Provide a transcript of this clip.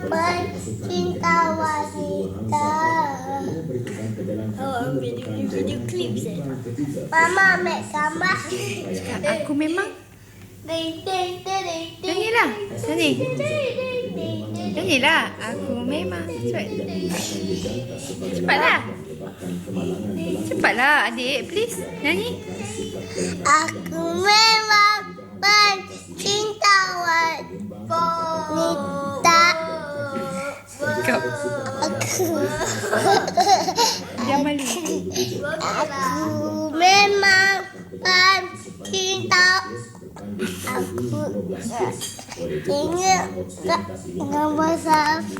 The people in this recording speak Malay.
pencinta wanita. Oh, video klip saya. Mama ambil gambar. Aku memang. Nyanyilah. Nyanyi. Nyanyilah. Aku memang. Cepatlah. Cepatlah adik, please. Nyanyi. Aku memang pencinta wanita. Kau. Jangan malu. Aku memang pencinta. Aku ingat tak nama saya.